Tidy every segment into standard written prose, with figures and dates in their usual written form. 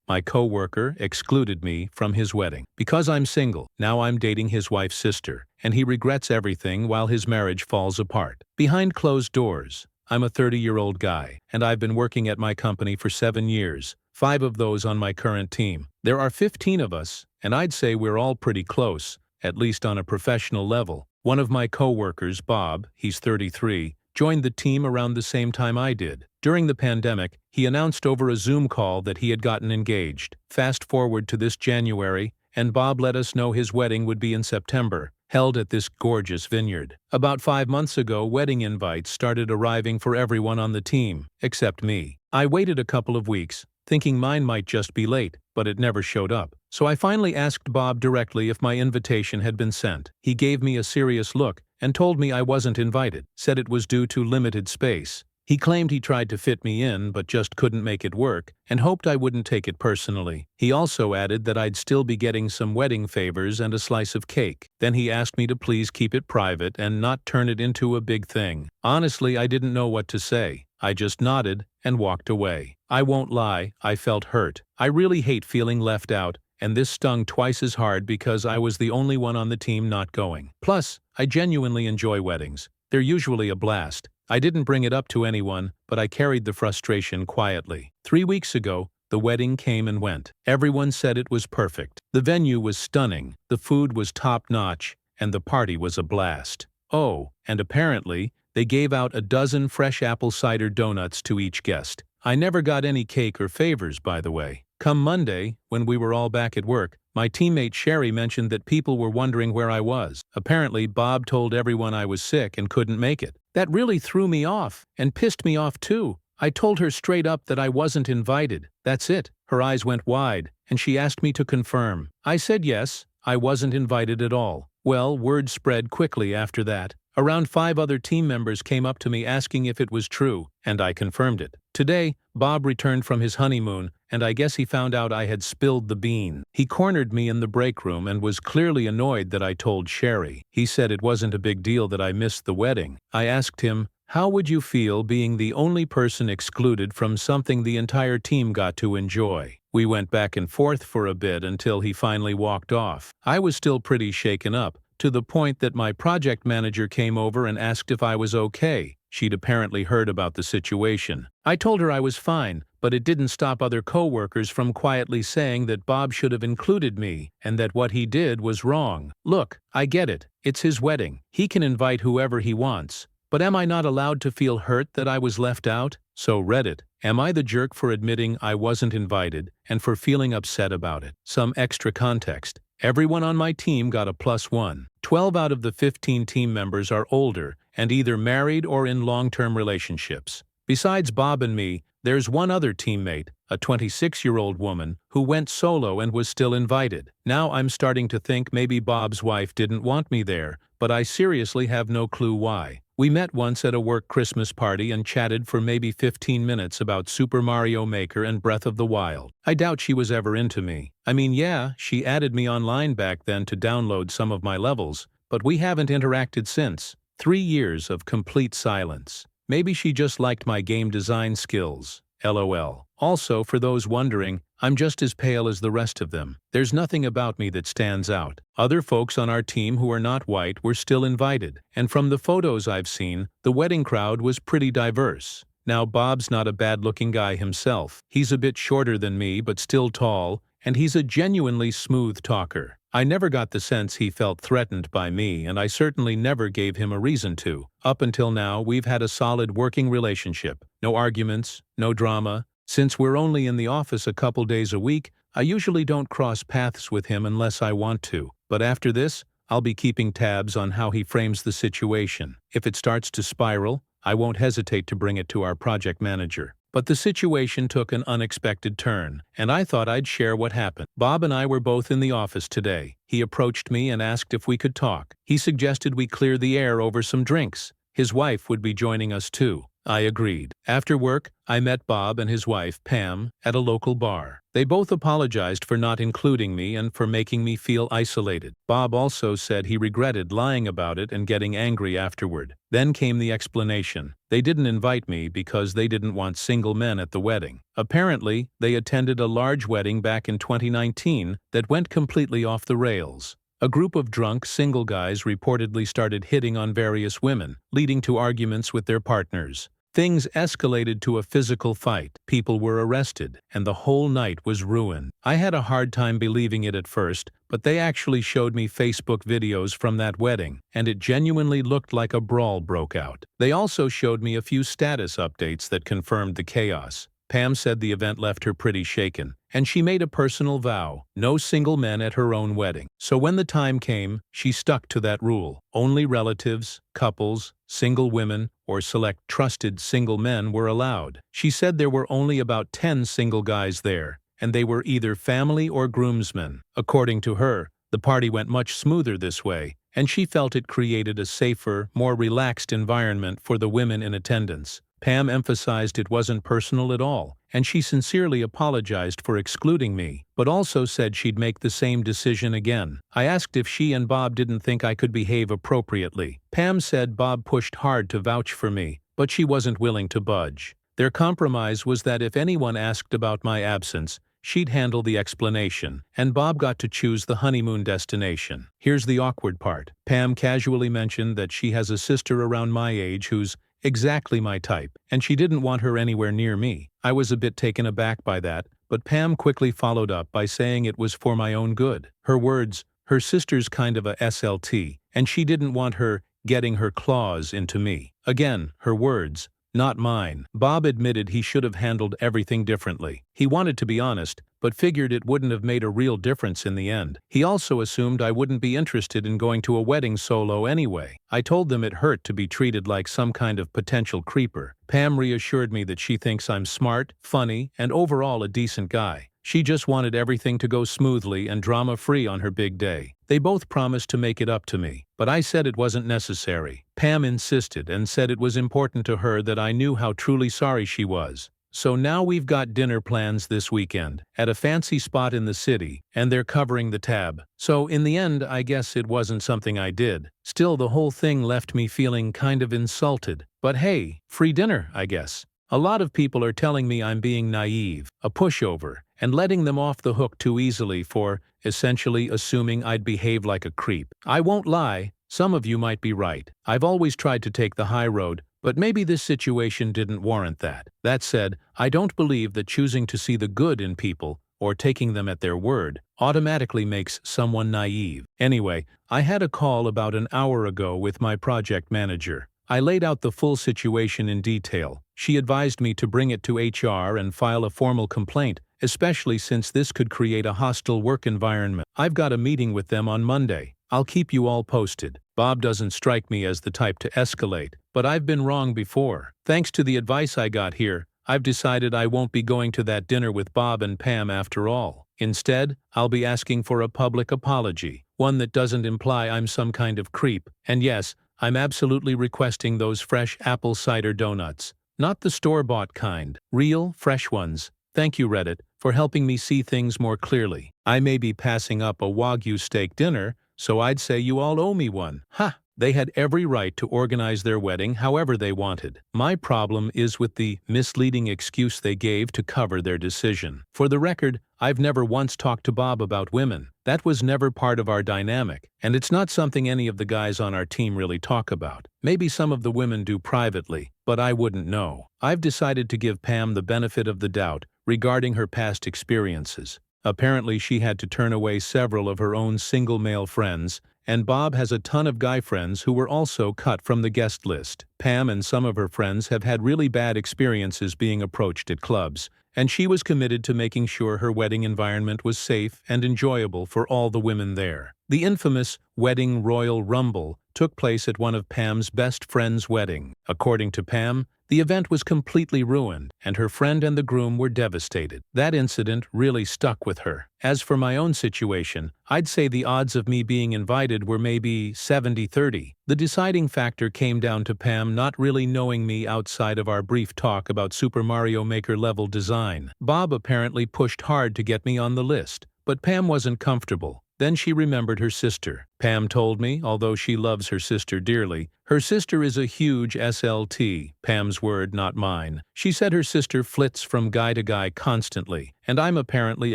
My coworker excluded me from his wedding. Because I'm single, now I'm dating his wife's sister, and he regrets everything while his marriage falls apart. Behind closed doors, I'm a 30-year-old guy, and I've been working at my company for 7 years, 5 of those on my current team. There are 15 of us, and I'd say we're all pretty close, at least on a professional level. One of my coworkers, Bob, he's 33, joined the team around the same time I did. During the pandemic, he announced over a Zoom call that he had gotten engaged. Fast forward to this January, and Bob let us know his wedding would be in September, held at this gorgeous vineyard. About 5 months ago, wedding invites started arriving for everyone on the team, except me. I waited a couple of weeks, thinking mine might just be late, but it never showed up. So I finally asked Bob directly if my invitation had been sent. He gave me a serious look and told me I wasn't invited, said it was due to limited space. He claimed he tried to fit me in but just couldn't make it work, and hoped I wouldn't take it personally. He also added that I'd still be getting some wedding favors and a slice of cake. Then he asked me to please keep it private and not turn it into a big thing. Honestly, I didn't know what to say. I just nodded and walked away. I won't lie, I felt hurt. I really hate feeling left out, and this stung twice as hard because I was the only one on the team not going. Plus, I genuinely enjoy weddings. They're usually a blast. I didn't bring it up to anyone, but I carried the frustration quietly. 3 weeks ago, the wedding came and went. Everyone said it was perfect. The venue was stunning, the food was top-notch, and the party was a blast. Oh, and apparently, they gave out a dozen fresh apple cider donuts to each guest. I never got any cake or favors, by the way. Come Monday, when we were all back at work, my teammate Sherry mentioned that people were wondering where I was. Apparently, Bob told everyone I was sick and couldn't make it. That really threw me off, and pissed me off too. I told her straight up that I wasn't invited. That's it. Her eyes went wide, and she asked me to confirm. I said yes, I wasn't invited at all. Well, word spread quickly after that. Around 5 other team members came up to me asking if it was true, and I confirmed it. Today, Bob returned from his honeymoon, and I guess he found out I had spilled the bean. He cornered me in the break room and was clearly annoyed that I told Sherry. He said it wasn't a big deal that I missed the wedding. I asked him, how would you feel being the only person excluded from something the entire team got to enjoy? We went back and forth for a bit until he finally walked off. I was still pretty shaken up, to the point that my project manager came over and asked if I was okay. She'd apparently heard about the situation. I told her I was fine, but it didn't stop other coworkers from quietly saying that Bob should have included me, and that what he did was wrong. Look, I get it. It's his wedding. He can invite whoever he wants. But am I not allowed to feel hurt that I was left out? So Reddit, am I the jerk for admitting I wasn't invited, and for feeling upset about it? Some extra context. Everyone on my team got a +1. 12 out of the 15 team members are older and either married or in long-term relationships. Besides Bob and me, there's one other teammate, a 26-year-old woman, who went solo and was still invited. Now I'm starting to think maybe Bob's wife didn't want me there, but I seriously have no clue why. We met once at a work Christmas party and chatted for maybe 15 minutes about Super Mario Maker and Breath of the Wild. I doubt she was ever into me. I mean, yeah, she added me online back then to download some of my levels, but we haven't interacted since. 3 years of complete silence. Maybe she just liked my game design skills. LOL. Also, for those wondering, I'm just as pale as the rest of them. There's nothing about me that stands out. Other folks on our team who are not white were still invited, and from the photos I've seen, the wedding crowd was pretty diverse. Now, Bob's not a bad-looking guy himself. He's a bit shorter than me, but still tall, and he's a genuinely smooth talker. I never got the sense he felt threatened by me, and I certainly never gave him a reason to. Up until now, we've had a solid working relationship. No arguments, no drama. Since we're only in the office a couple days a week, I usually don't cross paths with him unless I want to. But after this, I'll be keeping tabs on how he frames the situation. If it starts to spiral, I won't hesitate to bring it to our project manager. But the situation took an unexpected turn, and I thought I'd share what happened. Bob and I were both in the office today. He approached me and asked if we could talk. He suggested we clear the air over some drinks. His wife would be joining us too. I agreed. After work, I met Bob and his wife, Pam, at a local bar. They both apologized for not including me and for making me feel isolated. Bob also said he regretted lying about it and getting angry afterward. Then came the explanation. They didn't invite me because they didn't want single men at the wedding. Apparently, they attended a large wedding back in 2019 that went completely off the rails. A group of drunk, single guys reportedly started hitting on various women, leading to arguments with their partners. Things escalated to a physical fight, people were arrested, and the whole night was ruined. I had a hard time believing it at first, but they actually showed me Facebook videos from that wedding, and it genuinely looked like a brawl broke out. They also showed me a few status updates that confirmed the chaos. Pam said the event left her pretty shaken, and she made a personal vow: no single men at her own wedding. So when the time came, she stuck to that rule. Only relatives, couples, single women, or select trusted single men were allowed. She said there were only about 10 single guys there, and they were either family or groomsmen. According to her, the party went much smoother this way, and she felt it created a safer, more relaxed environment for the women in attendance. Pam emphasized it wasn't personal at all, and she sincerely apologized for excluding me, but also said she'd make the same decision again. I asked if she and Bob didn't think I could behave appropriately. Pam said Bob pushed hard to vouch for me, but she wasn't willing to budge. Their compromise was that if anyone asked about my absence, she'd handle the explanation, and Bob got to choose the honeymoon destination. Here's the awkward part. Pam casually mentioned that she has a sister around my age who's exactly my type, and she didn't want her anywhere near me. I was a bit taken aback by that, but Pam quickly followed up by saying it was for my own good. Her words, her sister's kind of a SLT, and she didn't want her getting her claws into me. Again, her words, not mine. Bob admitted he should have handled everything differently. He wanted to be honest, but figured it wouldn't have made a real difference in the end. He also assumed I wouldn't be interested in going to a wedding solo anyway. I told them it hurt to be treated like some kind of potential creeper. Pam reassured me that she thinks I'm smart, funny, and overall a decent guy. She just wanted everything to go smoothly and drama-free on her big day. They both promised to make it up to me, but I said it wasn't necessary. Pam insisted and said it was important to her that I knew how truly sorry she was. So now we've got dinner plans this weekend, at a fancy spot in the city, and they're covering the tab. So in the end, I guess it wasn't something I did. Still, the whole thing left me feeling kind of insulted. But hey, free dinner, I guess. A lot of people are telling me I'm being naive, a pushover, and letting them off the hook too easily for, essentially, assuming I'd behave like a creep. I won't lie, some of you might be right. I've always tried to take the high road, but maybe this situation didn't warrant that. That said, I don't believe that choosing to see the good in people, or taking them at their word, automatically makes someone naive. Anyway, I had a call about an hour ago with my project manager. I laid out the full situation in detail. She advised me to bring it to HR and file a formal complaint, especially since this could create a hostile work environment. I've got a meeting with them on Monday. I'll keep you all posted. Bob doesn't strike me as the type to escalate, but I've been wrong before. Thanks to the advice I got here, I've decided I won't be going to that dinner with Bob and Pam after all. Instead, I'll be asking for a public apology, one that doesn't imply I'm some kind of creep. And yes, I'm absolutely requesting those fresh apple cider donuts. Not the store-bought kind. Real, fresh ones. Thank you, Reddit, for helping me see things more clearly. I may be passing up a Wagyu steak dinner, so I'd say you all owe me one. Ha! They had every right to organize their wedding however they wanted. My problem is with the misleading excuse they gave to cover their decision. For the record, I've never once talked to Bob about women. That was never part of our dynamic, and it's not something any of the guys on our team really talk about. Maybe some of the women do privately, but I wouldn't know. I've decided to give Pam the benefit of the doubt regarding her past experiences. Apparently she had to turn away several of her own single male friends, and Bob has a ton of guy friends who were also cut from the guest list. Pam and some of her friends have had really bad experiences being approached at clubs, and she was committed to making sure her wedding environment was safe and enjoyable for all the women there. The infamous wedding Royal Rumble took place at one of Pam's best friend's wedding. According to Pam, The event was completely ruined, and her friend and the groom were devastated. That incident really stuck with her. As for my own situation, I'd say the odds of me being invited were maybe 70-30. The deciding factor came down to Pam not really knowing me outside of our brief talk about Super Mario Maker level design. Bob apparently pushed hard to get me on the list, but Pam wasn't comfortable. Then she remembered her sister. Pam told me, although she loves her sister dearly, her sister is a huge SLT, Pam's word, not mine. She said her sister flits from guy to guy constantly, and I'm apparently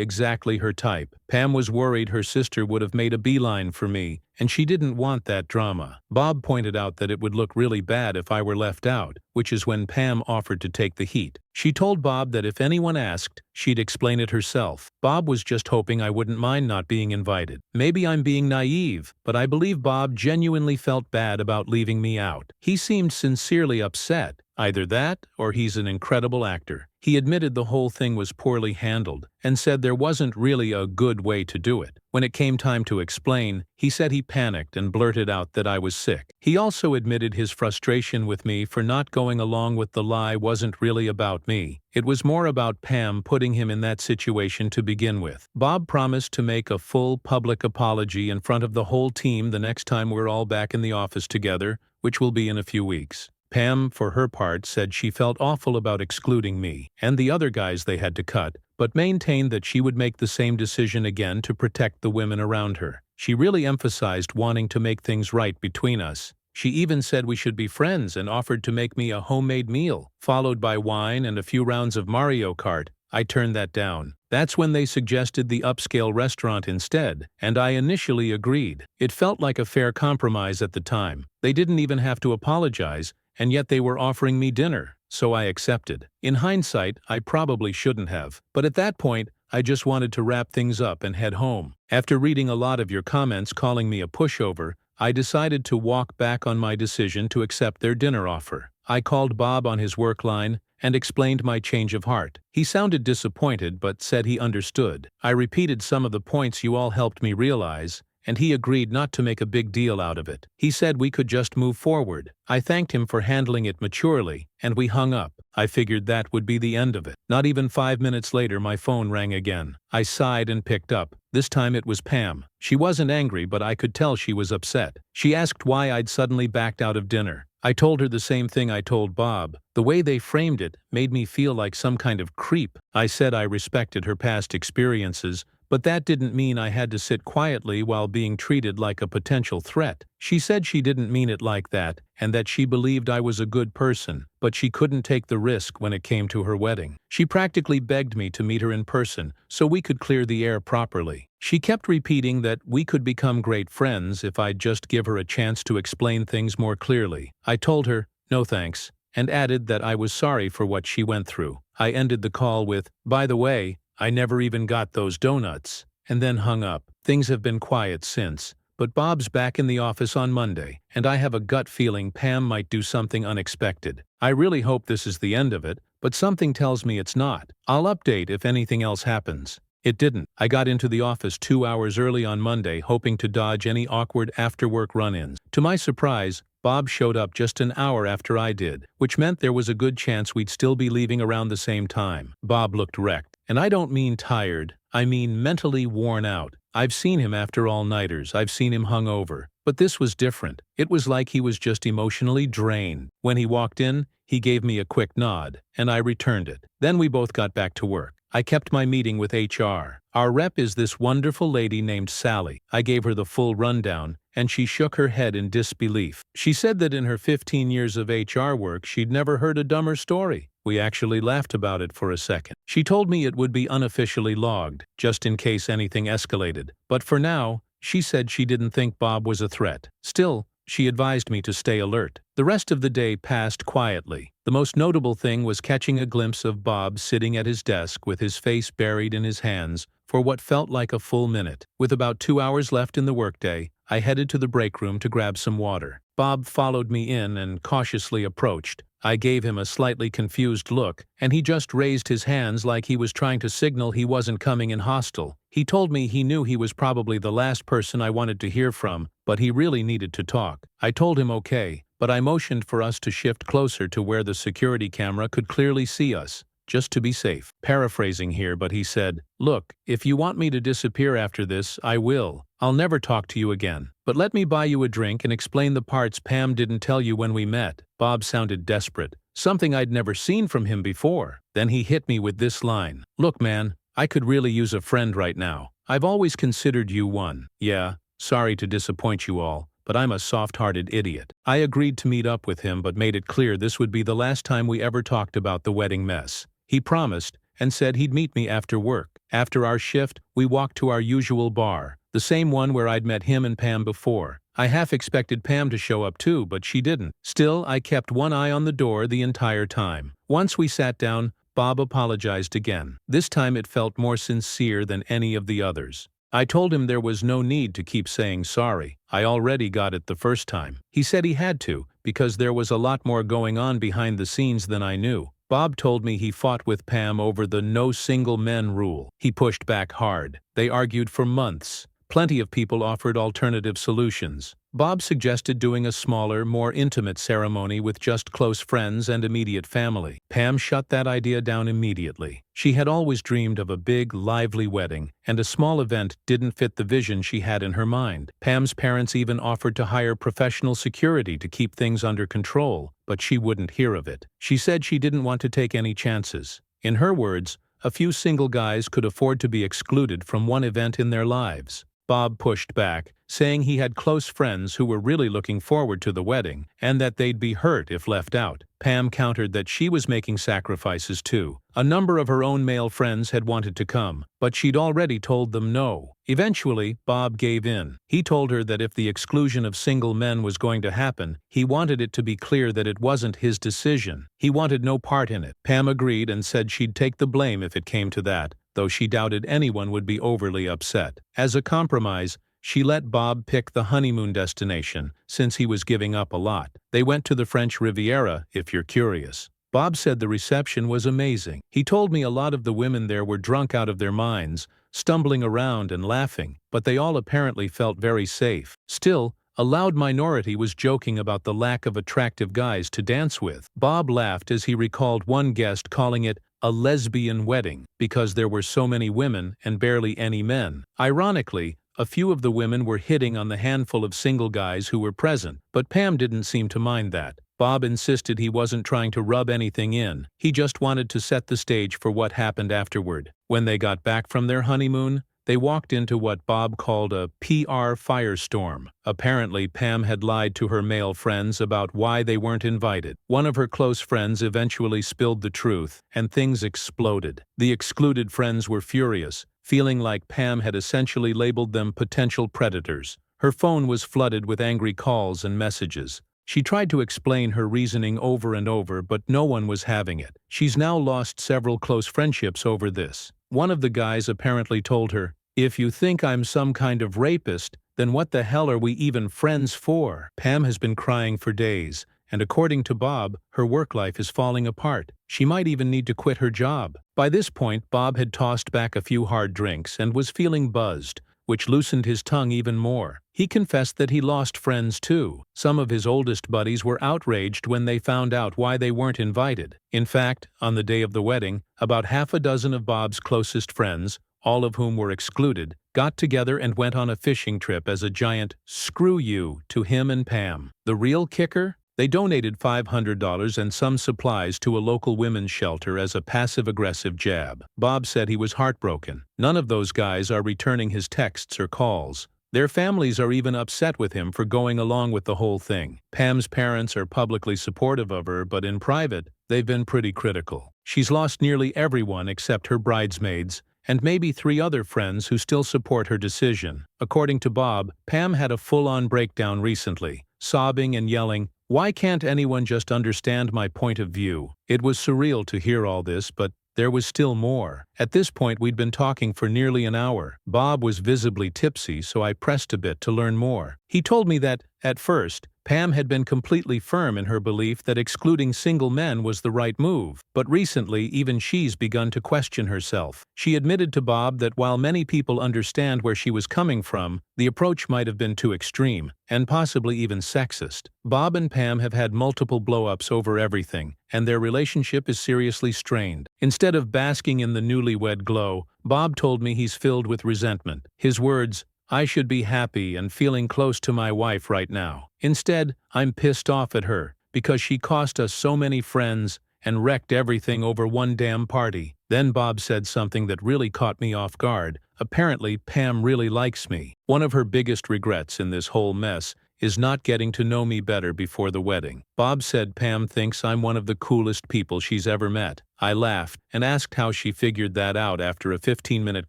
exactly her type. Pam was worried her sister would have made a beeline for me, and she didn't want that drama. Bob pointed out that it would look really bad if I were left out, which is when Pam offered to take the heat. She told Bob that if anyone asked, she'd explain it herself. Bob was just hoping I wouldn't mind not being invited. Maybe I'm being naive, but I believe Bob genuinely felt bad about leaving me out. He seemed sincerely upset. Either that, or he's an incredible actor. He admitted the whole thing was poorly handled, and said there wasn't really a good way to do it. When it came time to explain, he said he panicked and blurted out that I was sick. He also admitted his frustration with me for not going along with the lie wasn't really about me. It was more about Pam putting him in that situation to begin with. Bob promised to make a full public apology in front of the whole team the next time we're all back in the office together, which will be in a few weeks. Pam, for her part, said she felt awful about excluding me and the other guys they had to cut, but maintained that she would make the same decision again to protect the women around her. She really emphasized wanting to make things right between us. She even said we should be friends and offered to make me a homemade meal, followed by wine and a few rounds of Mario Kart. I turned that down. That's when they suggested the upscale restaurant instead, and I initially agreed. It felt like a fair compromise at the time. They didn't even have to apologize, and yet they were offering me dinner, so I accepted. In hindsight, I probably shouldn't have, but at that point, I just wanted to wrap things up and head home. After reading a lot of your comments calling me a pushover, I decided to walk back on my decision to accept their dinner offer. I called Bob on his work line and explained my change of heart. He sounded disappointed but said he understood. I repeated some of the points you all helped me realize, and he agreed not to make a big deal out of it. He said we could just move forward. I thanked him for handling it maturely, and we hung up. I figured that would be the end of it. Not even 5 minutes later, my phone rang again. I sighed and picked up. This time it was Pam. She wasn't angry, but I could tell she was upset. She asked why I'd suddenly backed out of dinner. I told her the same thing I told Bob. The way they framed it made me feel like some kind of creep. I said I respected her past experiences, but that didn't mean I had to sit quietly while being treated like a potential threat. She said she didn't mean it like that, and that she believed I was a good person, but she couldn't take the risk when it came to her wedding. She practically begged me to meet her in person so we could clear the air properly. She kept repeating that we could become great friends if I'd just give her a chance to explain things more clearly. I told her, no thanks, and added that I was sorry for what she went through. I ended the call with, by the way, I never even got those donuts, and then hung up. Things have been quiet since, but Bob's back in the office on Monday, and I have a gut feeling Pam might do something unexpected. I really hope this is the end of it, but something tells me it's not. I'll update if anything else happens. It didn't. I got into the office 2 hours early on Monday, hoping to dodge any awkward after-work run-ins. To my surprise, Bob showed up just an hour after I did, which meant there was a good chance we'd still be leaving around the same time. Bob looked wrecked. And I don't mean tired, I mean mentally worn out. I've seen him after all-nighters, I've seen him hungover. But this was different. It was like he was just emotionally drained. When he walked in, he gave me a quick nod, and I returned it. Then we both got back to work. I kept my meeting with HR. Our rep is this wonderful lady named Sally. I gave her the full rundown, and she shook her head in disbelief. She said that in her 15 years of HR work, she'd never heard a dumber story. We actually laughed about it for a second. She told me it would be unofficially logged, just in case anything escalated. But for now, she said she didn't think Bob was a threat. Still, she advised me to stay alert. The rest of the day passed quietly. The most notable thing was catching a glimpse of Bob sitting at his desk with his face buried in his hands for what felt like a full minute. With about 2 hours left in the workday, I headed to the break room to grab some water. Bob followed me in and cautiously approached. I gave him a slightly confused look, and he just raised his hands like he was trying to signal he wasn't coming in hostile. He told me he knew he was probably the last person I wanted to hear from, but he really needed to talk. I told him okay, but I motioned for us to shift closer to where the security camera could clearly see us, just to be safe. Paraphrasing here, but he said, "Look, if you want me to disappear after this, I will. I'll never talk to you again. But let me buy you a drink and explain the parts Pam didn't tell you when we met." Bob sounded desperate, something I'd never seen from him before. Then he hit me with this line. "Look, man, I could really use a friend right now. I've always considered you one. Yeah, sorry to disappoint you all, but I'm a soft-hearted idiot." I agreed to meet up with him but made it clear this would be the last time we ever talked about the wedding mess. He promised and said he'd meet me after work. After our shift, we walked to our usual bar, the same one where I'd met him and Pam before. I half expected Pam to show up too, but she didn't. Still, I kept one eye on the door the entire time. Once we sat down, Bob apologized again. This time it felt more sincere than any of the others. I told him there was no need to keep saying sorry. I already got it the first time. He said he had to, because there was a lot more going on behind the scenes than I knew. Bob told me he fought with Pam over the no single men rule. He pushed back hard. They argued for months. Plenty of people offered alternative solutions. Bob suggested doing a smaller, more intimate ceremony with just close friends and immediate family. Pam shut that idea down immediately. She had always dreamed of a big, lively wedding, and a small event didn't fit the vision she had in her mind. Pam's parents even offered to hire professional security to keep things under control, but she wouldn't hear of it. She said she didn't want to take any chances. In her words, a few single guys could afford to be excluded from one event in their lives. Bob pushed back, saying he had close friends who were really looking forward to the wedding, and that they'd be hurt if left out. Pam countered that she was making sacrifices too. A number of her own male friends had wanted to come, but she'd already told them no. Eventually, Bob gave in. He told her that if the exclusion of single men was going to happen, he wanted it to be clear that it wasn't his decision. He wanted no part in it. Pam agreed and said she'd take the blame if it came to that, though she doubted anyone would be overly upset. As a compromise, she let Bob pick the honeymoon destination, since he was giving up a lot. They went to the French Riviera, if you're curious. Bob said the reception was amazing. He told me a lot of the women there were drunk out of their minds, stumbling around and laughing, but they all apparently felt very safe. Still, a loud minority was joking about the lack of attractive guys to dance with. Bob laughed as he recalled one guest calling it a lesbian wedding because there were so many women and barely any men. Ironically, a few of the women were hitting on the handful of single guys who were present, but Pam didn't seem to mind that. Bob insisted he wasn't trying to rub anything in. He just wanted to set the stage for what happened afterward. When they got back from their honeymoon, they walked into what Bob called a PR firestorm. Apparently, Pam had lied to her male friends about why they weren't invited. One of her close friends eventually spilled the truth, and things exploded. The excluded friends were furious, feeling like Pam had essentially labeled them potential predators. Her phone was flooded with angry calls and messages. She tried to explain her reasoning over and over, but no one was having it. She's now lost several close friendships over this. One of the guys apparently told her, "If you think I'm some kind of rapist, then what the hell are we even friends for?" Pam has been crying for days, and according to Bob, her work life is falling apart. She might even need to quit her job. By this point, Bob had tossed back a few hard drinks and was feeling buzzed, which loosened his tongue even more. He confessed that he lost friends too. Some of his oldest buddies were outraged when they found out why they weren't invited. In fact, on the day of the wedding, about half a dozen of Bob's closest friends, all of whom were excluded, got together and went on a fishing trip as a giant "screw you" to him and Pam. The real kicker? They donated $500 and some supplies to a local women's shelter as a passive-aggressive jab. Bob said he was heartbroken. None of those guys are returning his texts or calls. Their families are even upset with him for going along with the whole thing. Pam's parents are publicly supportive of her, but in private, they've been pretty critical. She's lost nearly everyone except her bridesmaids, and maybe 3 other friends who still support her decision. According to Bob, Pam had a full-on breakdown recently, sobbing and yelling, "Why can't anyone just understand my point of view?" It was surreal to hear all this, but there was still more. At this point, we'd been talking for nearly an hour. Bob was visibly tipsy, so I pressed a bit to learn more. He told me that, At first, Pam had been completely firm in her belief that excluding single men was the right move, but recently even she's begun to question herself. She admitted to Bob that while many people understand where she was coming from, the approach might have been too extreme, and possibly even sexist. Bob and Pam have had multiple blow-ups over everything, and their relationship is seriously strained. Instead of basking in the newlywed glow, Bob told me he's filled with resentment. His words, "I should be happy and feeling close to my wife right now. Instead, I'm pissed off at her because she cost us so many friends and wrecked everything over one damn party." Then Bob said something that really caught me off guard. Apparently, Pam really likes me. One of her biggest regrets in this whole mess is not getting to know me better before the wedding. Bob said Pam thinks I'm one of the coolest people she's ever met. I laughed and asked how she figured that out after a 15-minute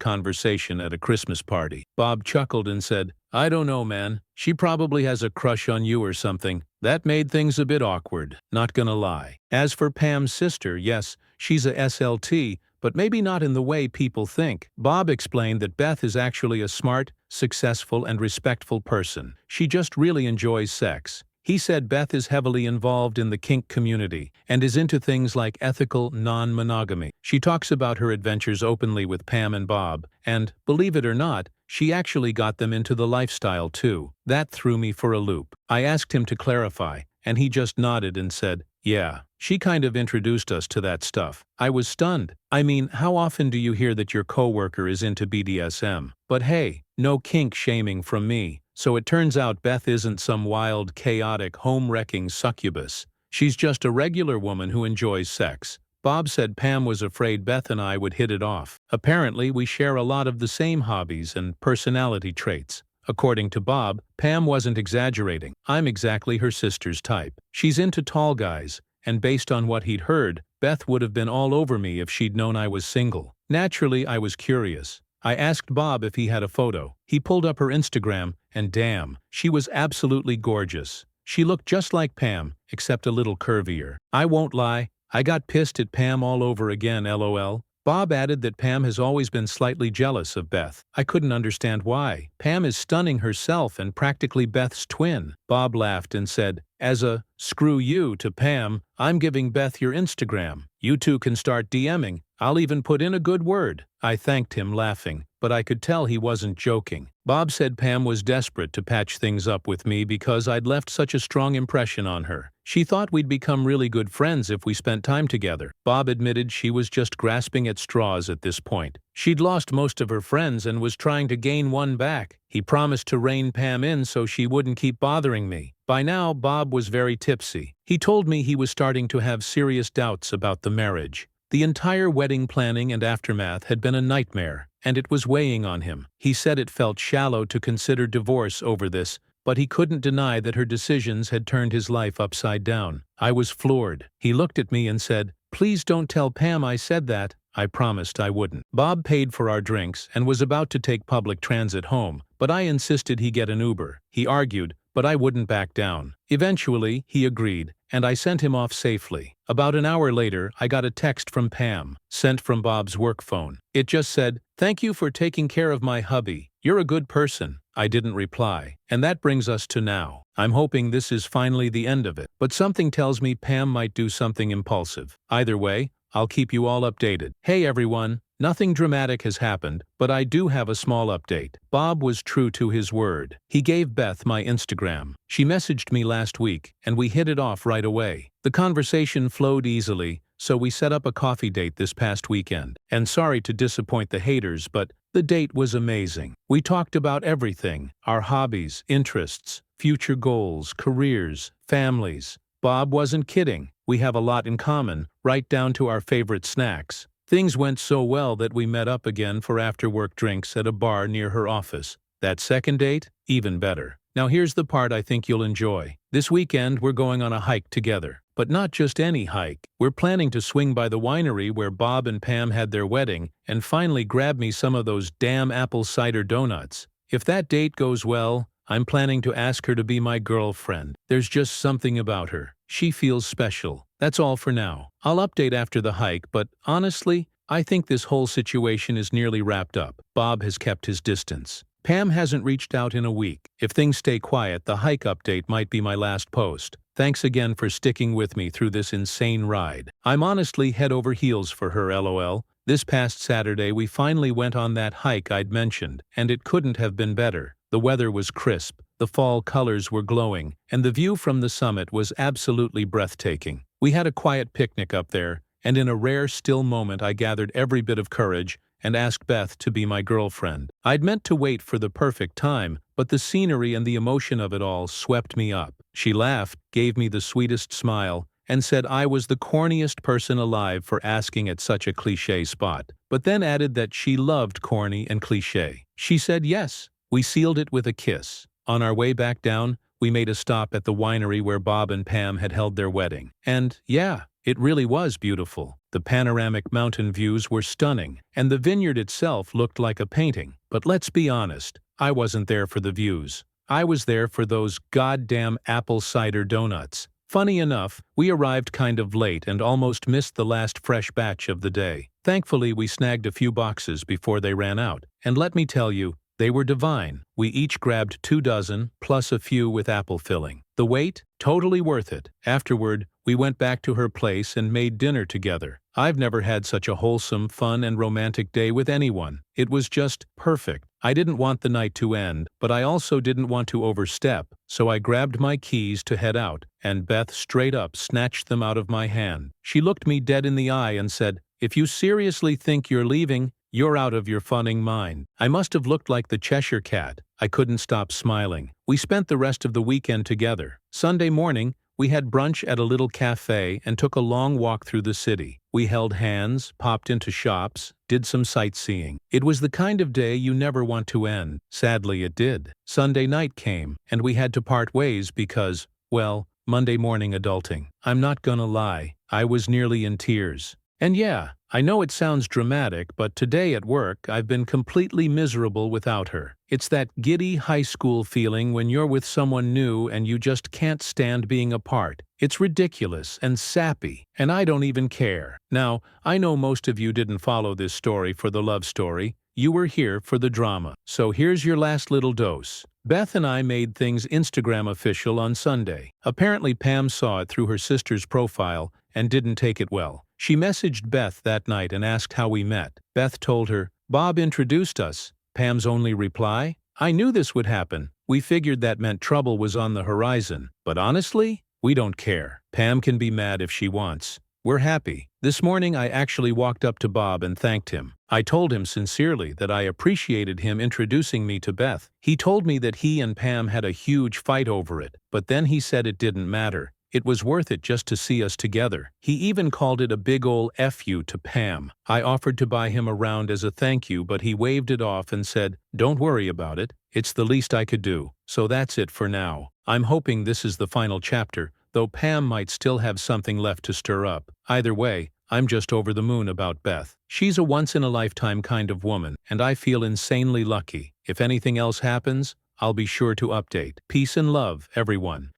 conversation at a Christmas party. Bob chuckled and said, "I don't know, man. She probably has a crush on you or something. That made things a bit awkward, not gonna lie." As for Pam's sister, yes, she's a SLT, but maybe not in the way people think. Bob explained that Beth is actually a smart, successful, and respectful person. She just really enjoys sex. He said Beth is heavily involved in the kink community and is into things like ethical non-monogamy. She talks about her adventures openly with Pam and Bob, and, believe it or not, she actually got them into the lifestyle too. That threw me for a loop. I asked him to clarify, and he just nodded and said, "Yeah, she kind of introduced us to that stuff." I was stunned. I mean, how often do you hear that your coworker is into BDSM? But hey, no kink shaming from me. So it turns out Beth isn't some wild, chaotic, home-wrecking succubus. She's just a regular woman who enjoys sex. Bob said Pam was afraid Beth and I would hit it off. Apparently, we share a lot of the same hobbies and personality traits. According to Bob, Pam wasn't exaggerating. I'm exactly her sister's type. She's into tall guys, and based on what he'd heard, Beth would have been all over me if she'd known I was single. Naturally, I was curious. I asked Bob if he had a photo. He pulled up her Instagram, and damn, she was absolutely gorgeous. She looked just like Pam, except a little curvier. I won't lie, I got pissed at Pam all over again, lol. Bob added that Pam has always been slightly jealous of Beth. I couldn't understand why. Pam is stunning herself and practically Beth's twin. Bob laughed and said, "As a screw you to Pam, I'm giving Beth your Instagram. You two can start DMing. I'll even put in a good word." I thanked him, laughing, but I could tell he wasn't joking. Bob said Pam was desperate to patch things up with me because I'd left such a strong impression on her. She thought we'd become really good friends if we spent time together. Bob admitted she was just grasping at straws at this point. She'd lost most of her friends and was trying to gain one back. He promised to rein Pam in so she wouldn't keep bothering me. By now, Bob was very tipsy. He told me he was starting to have serious doubts about the marriage. The entire wedding planning and aftermath had been a nightmare, and it was weighing on him. He said it felt shallow to consider divorce over this, but he couldn't deny that her decisions had turned his life upside down. I was floored. He looked at me and said, "Please don't tell Pam I said that." I promised I wouldn't. Bob paid for our drinks and was about to take public transit home, but I insisted he get an Uber. He argued, but I wouldn't back down. Eventually, he agreed, and I sent him off safely. About an hour later, I got a text from Pam, sent from Bob's work phone. It just said, "Thank you for taking care of my hubby. You're a good person." I didn't reply. And that brings us to now. I'm hoping this is finally the end of it, but something tells me Pam might do something impulsive. Either way, I'll keep you all updated. Hey everyone, nothing dramatic has happened, but I do have a small update. Bob was true to his word. He gave Beth my Instagram. She messaged me last week, and we hit it off right away. The conversation flowed easily, so we set up a coffee date this past weekend. And sorry to disappoint the haters, but the date was amazing. We talked about everything: our hobbies, interests, future goals, careers, families. Bob wasn't kidding. We have a lot in common, right down to our favorite snacks. Things went so well that we met up again for after-work drinks at a bar near her office. That second date? Even better. Now here's the part I think you'll enjoy. This weekend we're going on a hike together. But not just any hike. We're planning to swing by the winery where Bob and Pam had their wedding and finally grab me some of those damn apple cider donuts. If that date goes well, I'm planning to ask her to be my girlfriend. There's just something about her. She feels special. That's all for now. I'll update after the hike, but honestly, I think this whole situation is nearly wrapped up. Bob has kept his distance. Pam hasn't reached out in a week. If things stay quiet, the hike update might be my last post. Thanks again for sticking with me through this insane ride. I'm honestly head over heels for her, lol. This past Saturday we finally went on that hike I'd mentioned, and it couldn't have been better. The weather was crisp, the fall colors were glowing, and the view from the summit was absolutely breathtaking. We had a quiet picnic up there, and in a rare still moment I gathered every bit of courage and asked Beth to be my girlfriend. I'd meant to wait for the perfect time, but the scenery and the emotion of it all swept me up. She laughed, gave me the sweetest smile, and said I was the corniest person alive for asking at such a cliché spot, but then added that she loved corny and cliché. She said yes. We sealed it with a kiss. On our way back down, we made a stop at the winery where Bob and Pam had held their wedding. And, yeah, it really was beautiful. The panoramic mountain views were stunning, and the vineyard itself looked like a painting. But let's be honest, I wasn't there for the views. I was there for those goddamn apple cider donuts. Funny enough, we arrived kind of late and almost missed the last fresh batch of the day. Thankfully, we snagged a few boxes before they ran out, and let me tell you, they were divine. We each grabbed 2 dozen, plus a few with apple filling. The wait? Totally worth it. Afterward, we went back to her place and made dinner together. I've never had such a wholesome, fun, and romantic day with anyone. It was just perfect. I didn't want the night to end, but I also didn't want to overstep, so I grabbed my keys to head out, and Beth straight up snatched them out of my hand. She looked me dead in the eye and said, "If you seriously think you're leaving, you're out of your funning mind." I must have looked like the Cheshire Cat. I couldn't stop smiling. We spent the rest of the weekend together. Sunday morning, we had brunch at a little cafe and took a long walk through the city. We held hands, popped into shops, did some sightseeing. It was the kind of day you never want to end. Sadly, it did. Sunday night came, and we had to part ways because, well, Monday morning adulting. I'm not gonna lie, I was nearly in tears. And yeah, I know it sounds dramatic, but today at work I've been completely miserable without her. It's that giddy high school feeling when you're with someone new and you just can't stand being apart. It's ridiculous and sappy, and I don't even care. Now, I know most of you didn't follow this story for the love story. You were here for the drama. So here's your last little dose. Beth and I made things Instagram official on Sunday. Apparently Pam saw it through her sister's profile and didn't take it well. She messaged Beth that night and asked how we met. Beth told her, "Bob introduced us." Pam's only reply, "I knew this would happen. We figured that meant trouble was on the horizon. But honestly, we don't care. Pam can be mad if she wants. We're happy." This morning I actually walked up to Bob and thanked him. I told him sincerely that I appreciated him introducing me to Beth. He told me that he and Pam had a huge fight over it, but then he said it didn't matter. It was worth it just to see us together. He even called it a big ol' F you to Pam. I offered to buy him a round as a thank you, but he waved it off and said, "Don't worry about it. It's the least I could do." So that's it for now. I'm hoping this is the final chapter, though Pam might still have something left to stir up. Either way, I'm just over the moon about Beth. She's a once-in-a-lifetime kind of woman, and I feel insanely lucky. If anything else happens, I'll be sure to update. Peace and love, everyone.